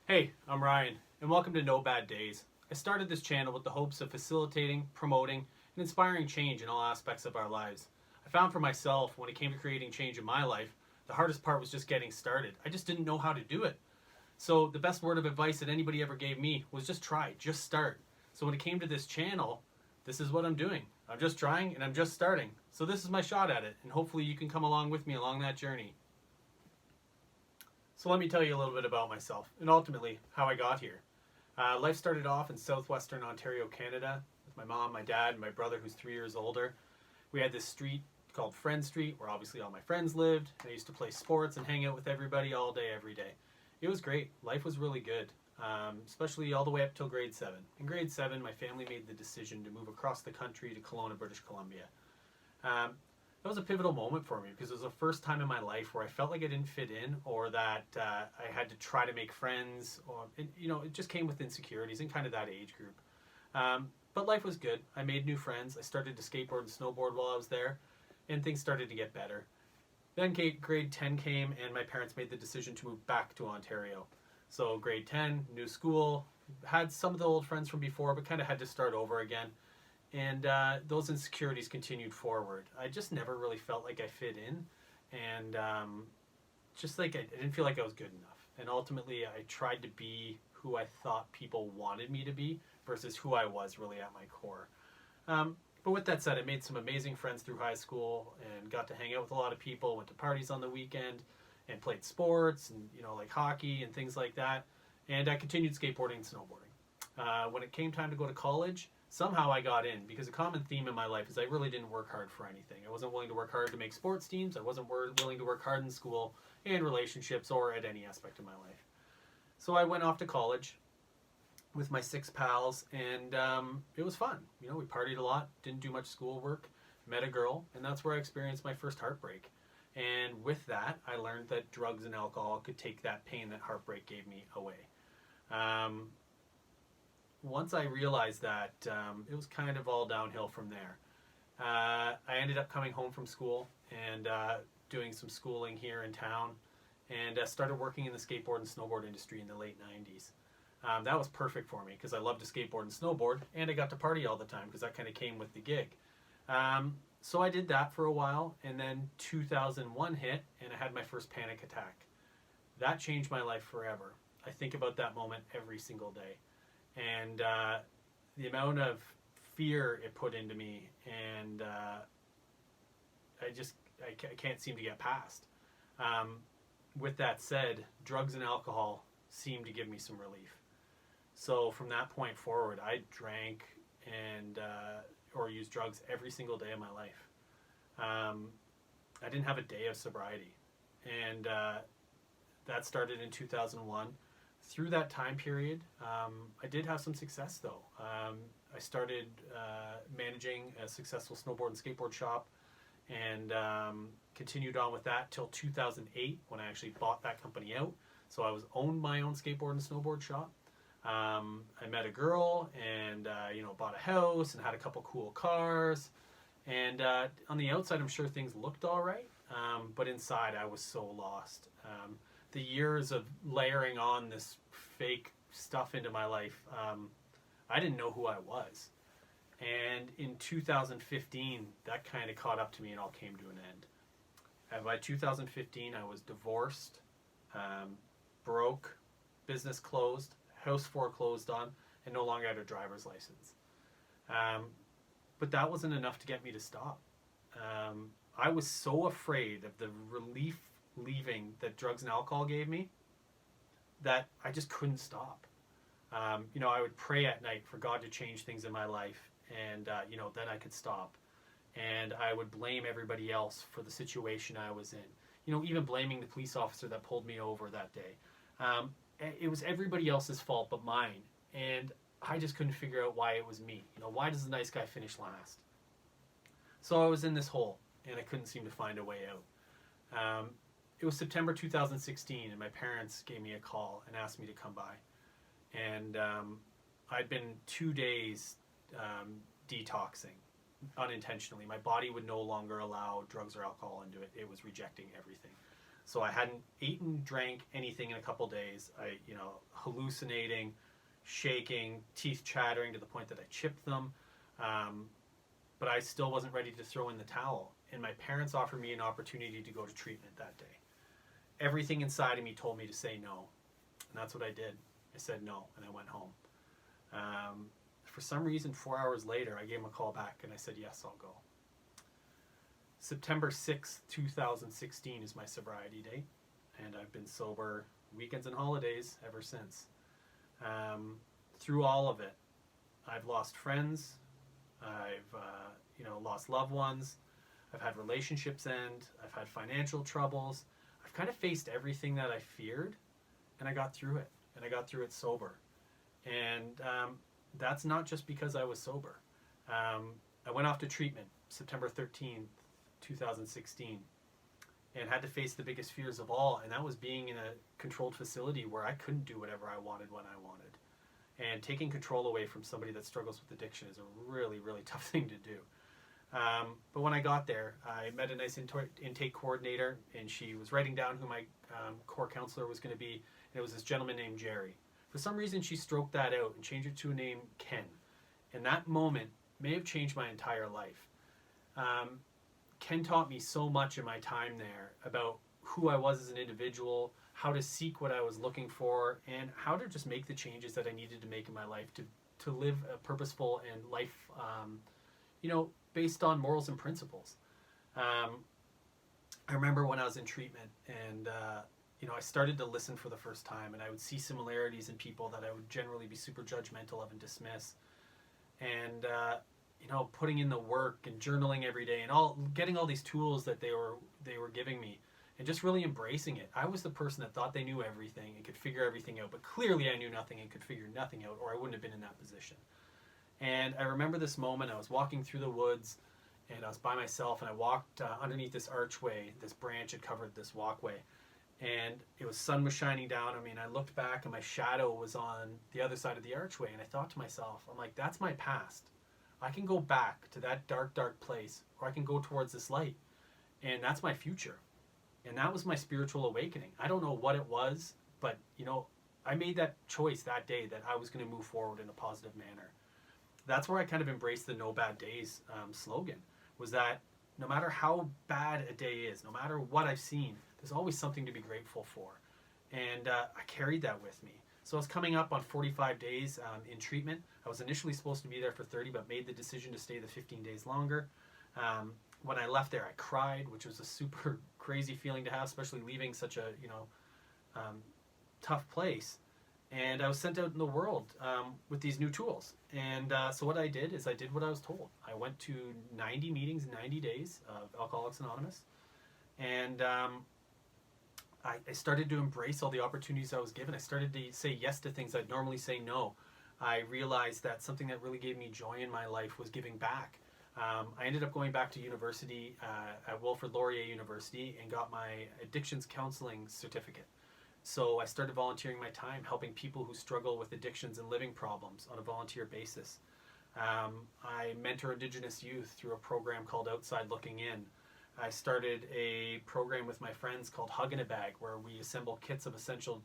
Hey, I'm Ryan, and welcome to No Bad Days. I started this channel with the hopes of facilitating, promoting, and inspiring change in all aspects of our lives. I found for myself, when it came to creating change in my life, the hardest part was just getting started. I just didn't know how to do it. So, the best word of advice that anybody ever gave me was just try, just start. So, when it came to this channel, this is what I'm doing. I'm just trying and I'm just starting. So, this is my shot at it, and hopefully, you can come along with me along that journey. So let me tell you a little bit about myself and ultimately how I got here. Life started off in southwestern Ontario, Canada, with my mom, my dad, and my brother, who's 3 years older. We had this street called Friend Street, where obviously all my friends lived. I used to play sports and hang out with everybody all day, every day. It was great. Life was really good, especially all the way up till grade 7. In grade 7, my family made the decision to move across the country to Kelowna, British Columbia. Um, that was a pivotal moment for me because it was the first time in my life where I felt like I didn't fit in, or that I had to try to make friends, or it just came with insecurities in kind of that age group. But life was good. I made new friends. I started to skateboard and snowboard while I was there, and things started to get better. Then grade 10 came, and my parents made the decision to move back to Ontario. So grade 10, new school, had some of the old friends from before, but kind of had to start over again. And those insecurities continued forward. I just never really felt like I fit in, and just like I didn't feel like I was good enough. And ultimately, I tried to be who I thought people wanted me to be versus who I was really at my core. But with that said, I made some amazing friends through high school and got to hang out with a lot of people, went to parties on the weekend, and played sports and like hockey and things like that. And I continued skateboarding and snowboarding. When it came time to go to college, somehow I got in, because a common theme in my life is I really didn't work hard for anything. I wasn't willing to work hard to make sports teams. I wasn't willing to work hard in school and relationships or at any aspect of my life. So I went off to college with my 6 pals, and it was fun. We partied a lot, didn't do much schoolwork, met a girl, and that's where I experienced my first heartbreak. And with that, I learned that drugs and alcohol could take that pain that heartbreak gave me away. Once I realized that, it was kind of all downhill from there. I ended up coming home from school and doing some schooling here in town, and started working in the skateboard and snowboard industry in the late 90s. That was perfect for me because I loved to skateboard and snowboard, and I got to party all the time because that kind of came with the gig. So I did that for a while, and then 2001 hit, and I had my first panic attack. That changed my life forever. I think about that moment every single day. And the amount of fear it put into me, and I can't seem to get past. With that said, drugs and alcohol seemed to give me some relief. So from that point forward, I drank and or used drugs every single day of my life. I didn't have a day of sobriety, and that started in 2001. Through that time period, I did have some success, though. I started managing a successful snowboard and skateboard shop, and continued on with that till 2008, when I actually bought that company out. So I owned my own skateboard and snowboard shop. I met a girl, and bought a house and had a couple cool cars. And on the outside, I'm sure things looked all right, but inside, I was so lost. The years of layering on this fake stuff into my life, I didn't know who I was. And in 2015, that kind of caught up to me and all came to an end. And by 2015, I was divorced, broke, business closed, house foreclosed on, and no longer had a driver's license. But that wasn't enough to get me to stop. I was so afraid of the relief leaving that drugs and alcohol gave me that I just couldn't stop. I would pray at night for God to change things in my life, and then I could stop. And I would blame everybody else for the situation I was in. Even blaming the police officer that pulled me over that day. It was everybody else's fault but mine, and I just couldn't figure out why it was me. Why does the nice guy finish last? So I was in this hole, and I couldn't seem to find a way out. It was September 2016, and my parents gave me a call and asked me to come by. And I'd been 2 days detoxing unintentionally. My body would no longer allow drugs or alcohol into it. It was rejecting everything. So I hadn't eaten, drank anything in a couple days. I, hallucinating, shaking, teeth chattering to the point that I chipped them. But I still wasn't ready to throw in the towel. And my parents offered me an opportunity to go to treatment that day. Everything inside of me told me to say no. And that's what I did. I said no, and I went home. For some reason, 4 hours later, I gave him a call back, and I said, yes, I'll go. September 6th, 2016 is my sobriety date, and I've been sober weekends and holidays ever since. Through all of it, I've lost friends, I've lost loved ones, I've had relationships end, I've had financial troubles. I've kind of faced everything that I feared, and I got through it, and I got through it sober. And that's not just because I was sober. I went off to treatment September 13th, 2016, and had to face the biggest fears of all, and that was being in a controlled facility where I couldn't do whatever I wanted when I wanted. And taking control away from somebody that struggles with addiction is a really, really tough thing to do. But when I got there, I met a nice intake coordinator, and she was writing down who my core counselor was going to be, and it was this gentleman named Jerry. For some reason, she stroked that out and changed it to a name, Ken. And that moment may have changed my entire life. Ken taught me so much in my time there about who I was as an individual, how to seek what I was looking for, and how to just make the changes that I needed to make in my life to live a purposeful and life, based on morals and principles. I remember when I was in treatment, and I started to listen for the first time, and I would see similarities in people that I would generally be super judgmental of and dismiss. And putting in the work and journaling every day, and getting all these tools that they were giving me, and just really embracing it. I was the person that thought they knew everything and could figure everything out, but clearly I knew nothing and could figure nothing out, or I wouldn't have been in that position. And I remember this moment. I was walking through the woods, and I was by myself, and I walked underneath this archway. This branch had covered this walkway, and sun was shining down on me, and I looked back, and my shadow was on the other side of the archway, and I thought to myself, I'm like, that's my past. I can go back to that dark, dark place, or I can go towards this light, and that's my future. And that was my spiritual awakening. I don't know what it was, but I made that choice that day that I was going to move forward in a positive manner. That's where I kind of embraced the No Bad Days slogan, was that no matter how bad a day is, no matter what I've seen, there's always something to be grateful for. And I carried that with me. So I was coming up on 45 days in treatment. I was initially supposed to be there for 30, but made the decision to stay the 15 days longer. When I left there, I cried, which was a super crazy feeling to have, especially leaving such a tough place. And I was sent out in the world with these new tools. And so what I did is I did what I was told. I went to 90 meetings in 90 days of Alcoholics Anonymous. And I started to embrace all the opportunities I was given. I started to say yes to things I'd normally say no. I realized that something that really gave me joy in my life was giving back. I ended up going back to university at Wilfrid Laurier University and got my addictions counseling certificate. So I started volunteering my time, helping people who struggle with addictions and living problems on a volunteer basis. I mentor Indigenous youth through a program called Outside Looking In. I started a program with my friends called Hug in a Bag, where we assemble kits of essential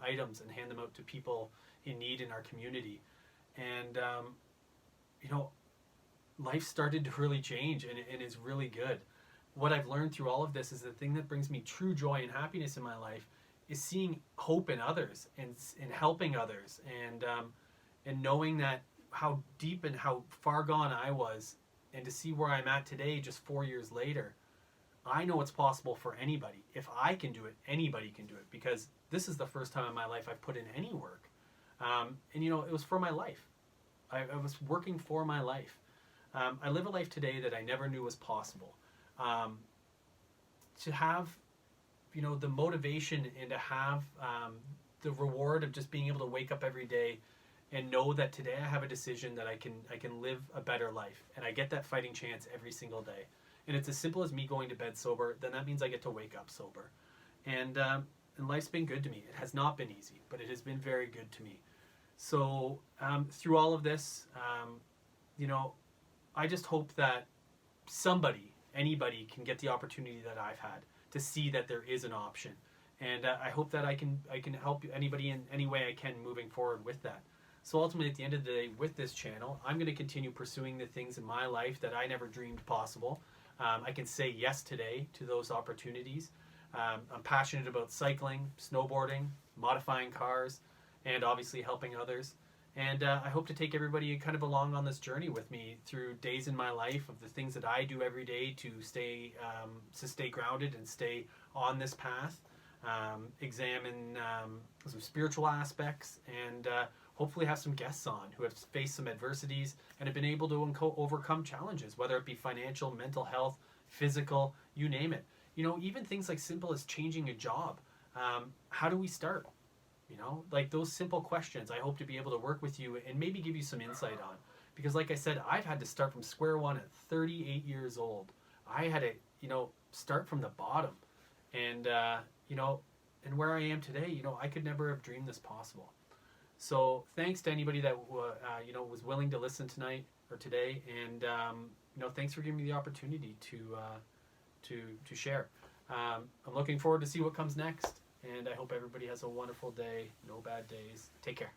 items and hand them out to people in need in our community. And, life started to really change, and is really good. What I've learned through all of this is the thing that brings me true joy and happiness in my life is seeing hope in others and helping others, and knowing that how deep and how far gone I was, and to see where I'm at today just 4 years later. I know it's possible for anybody. If I can do it, anybody can do it, because this is the first time in my life I've put in any work. It was for my life. I was working for my life. I live a life today that I never knew was possible. To have, the motivation, and to have the reward of just being able to wake up every day and know that today I have a decision that I can live a better life, and I get that fighting chance every single day. And it's as simple as me going to bed sober. Then that means I get to wake up sober, and life's been good to me. It has not been easy, but it has been very good to me. So through all of this, I just hope that anybody can get the opportunity that I've had to see that there is an option. And I hope that I can help anybody in any way I can moving forward with that. So ultimately, at the end of the day, with this channel, I'm going to continue pursuing the things in my life that I never dreamed possible. I can say yes today to those opportunities. I'm passionate about cycling, snowboarding, modifying cars, and obviously helping others. And I hope to take everybody kind of along on this journey with me through days in my life of the things that I do every day to stay grounded and stay on this path. Examine some spiritual aspects, and hopefully have some guests on who have faced some adversities and have been able to overcome challenges, whether it be financial, mental health, physical, you name it. You know, even things like simple as changing a job. How do we start? You know, like those simple questions I hope to be able to work with you and maybe give you some insight on. Because like I said, I've had to start from square one at 38 years old. I had to, start from the bottom. And, and where I am today, I could never have dreamed this possible. So thanks to anybody that, was willing to listen tonight or today. And, thanks for giving me the opportunity to share. I'm looking forward to see what comes next. And I hope everybody has a wonderful day. No bad days. Take care.